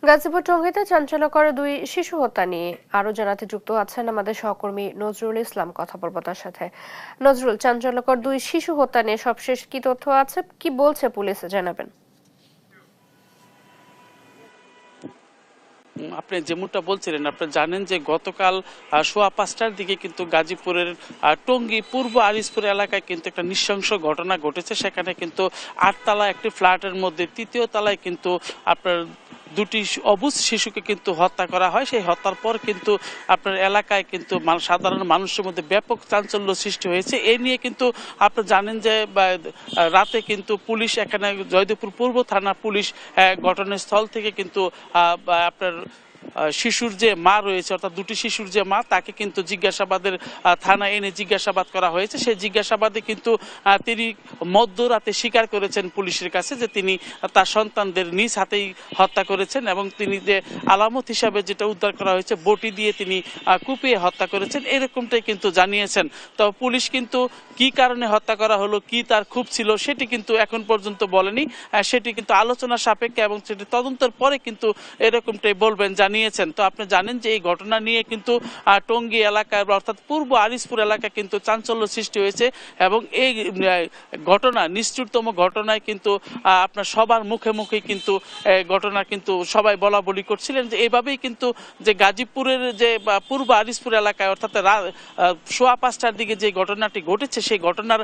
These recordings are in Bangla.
গাজীপুর টঙ্গীতে চাঞ্চল্যকর দুই শিশু হত্যা নিয়ে আরো জানাতে যুক্ত আছেন আমাদের সহকর্মী নজরুল ইসলাম। কথা বলবো তার সাথে। নজরুল, চাঞ্চল্যকর দুই শিশু হত্যা নিয়ে সবশেষ কি তথ্য আছে, কি বলছে পুলিশ, জানাবেন। আপনি যেমনটা বলছিলেন, আপনি জানেন যে গতকাল সোয়া 5টার দিকে কিন্তু গাজীপুরের টঙ্গী পূর্ব আরিসপুর এলাকায় কিন্তু একটা নৃশংস ঘটনা ঘটেছে। সেখানে কিন্তু 8তলা একটি ফ্ল্যাটের মধ্যে 3য় তলায় কিন্তু আপনার দুটি অবুঝ শিশুকে কিন্তু হত্যা করা হয়। সেই হত্যার পর কিন্তু আপনার এলাকায় কিন্তু সাধারণ মানুষের মধ্যে ব্যাপক চাঞ্চল্য সৃষ্টি হয়েছে। এই নিয়ে কিন্তু আপনি জানেন যে রাতে কিন্তু পুলিশ এখানে জয়দেবপুর পূর্ব থানা পুলিশ ঘটনাস্থল থেকে কিন্তু আপনার শিশুর যে মা রয়েছে, অর্থাৎ দুটি শিশুর যে মা, তাকে কিন্তু জিজ্ঞাসাবাদের থানায় এনে জিজ্ঞাসাবাদ করা হয়েছে। সেই জিজ্ঞাসাবাদে কিন্তু তিনি মধ্যরাতে স্বীকার করেছেন পুলিশের কাছে যে তিনি তার সন্তানদের নিজ হাতেই হত্যা করেছেন এবং তিনি যে আলামত হিসাবে যেটা উদ্ধার করা হয়েছে বটি দিয়ে তিনি কুপিয়ে হত্যা করেছেন, এরকমটাই কিন্তু জানিয়েছেন। তো পুলিশ কিন্তু কি কারণে হত্যা করা হলো, কি তার ক্ষোভ ছিল, সেটি কিন্তু এখন পর্যন্ত বলেনি। সেটি কিন্তু আলোচনা সাপেক্ষে এবং সেটি তদন্তের পরে কিন্তু এরকমটাই বলবেন জানিয়েছেন। তো আপনি জানেন যে এই ঘটনা নিয়ে কিন্তু টঙ্গী এলাকায় অর্থাৎ পূর্ব আরিসপুর এলাকায় কিন্তু চাঞ্চল্য সৃষ্টি হয়েছে এবং এই ঘটনা নিষ্ঠুরতম ঘটনায় কিন্তু আপনার সবার মুখে মুখে কিন্তু ঘটনা কিন্তু সবাই বলা বলি করছিলেন যে এইভাবেই কিন্তু যে গাজীপুরের যে পূর্ব আরিসপুর এলাকায় অর্থাৎ সোয়া 5টার দিকে যে ঘটনাটি ঘটেছে, সেই ঘটনার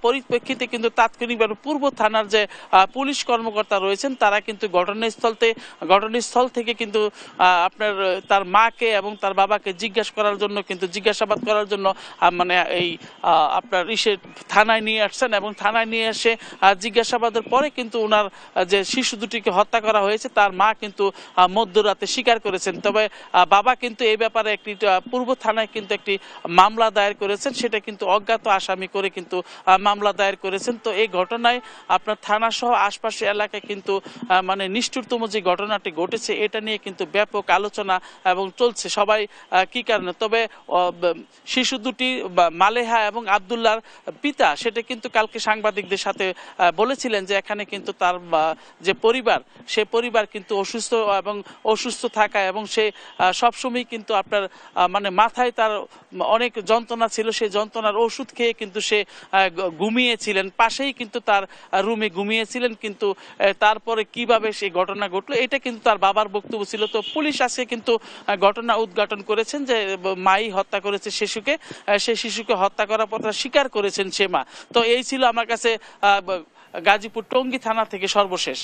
পরিপ্রেক্ষিতে কিন্তু তাৎক্ষণিকভাবে পূর্ব থানার যে পুলিশ কর্মকর্তা রয়েছেন তারা কিন্তু ঘটনাস্থল থেকে কিন্তু আপনার তার মাকে এবং তার বাবাকে জিজ্ঞাসাবাদ করার জন্য মানে এই আপনার থানায় নিয়ে আসছেন এবং থানায় নিয়ে এসে জিজ্ঞাসাবাদের পরে কিন্তু ওনার যে শিশু দুটিকে হত্যা করা হয়েছে তার মা কিন্তু মধ্যরাতে স্বীকার করেছেন। তবে বাবা কিন্তু এই ব্যাপারে একটি পূর্ব থানায় কিন্তু একটি মামলা দায়ের করেছেন, সেটা কিন্তু অজ্ঞাত আসামি করে কিন্তু মামলা দায়ের করেছেন। তো এই ঘটনায় আপনার থানা সহ আশপাশের এলাকায় কিন্তু মানে নিষ্ঠুরতম যে ঘটনাটি ঘটেছে এটা নিয়ে কিন্তু ব্যাপক আলোচনা এবং চলছে সবাই কি কারণে। তবে শিশু দুটি মালেহা এবং আব্দুল্লাহর পিতা সেটা কিন্তু কালকে সাংবাদিকদের সাথে বলেছিলেন যে এখানে কিন্তু তার যে পরিবার, সে পরিবার কিন্তু অসুস্থ থাকা এবং সে সবসময় কিন্তু আপনার মানে মাথায় তার অনেক যন্ত্রণা ছিল, সেই যন্ত্রণার ওষুধ খেয়ে কিন্তু সে ঘুমিয়েছিলেন, পাশেই কিন্তু তার রুমে ঘুমিয়েছিলেন। কিন্তু তারপরে কিভাবে সেই ঘটনা ঘটলো এটা কিন্তু তার বাবার বক্তব্য ছিল। তো পুলিশ আজকে কিন্তু ঘটনা উদ্ঘাটন করেছেন যে মাই হত্যা করেছে শিশুকে, সেই শিশুকে হত্যা করার পর স্বীকার করেছেন সে মা। তো এই ছিল আমার কাছে গাজীপুর টঙ্গী থানা থেকে সর্বশেষ।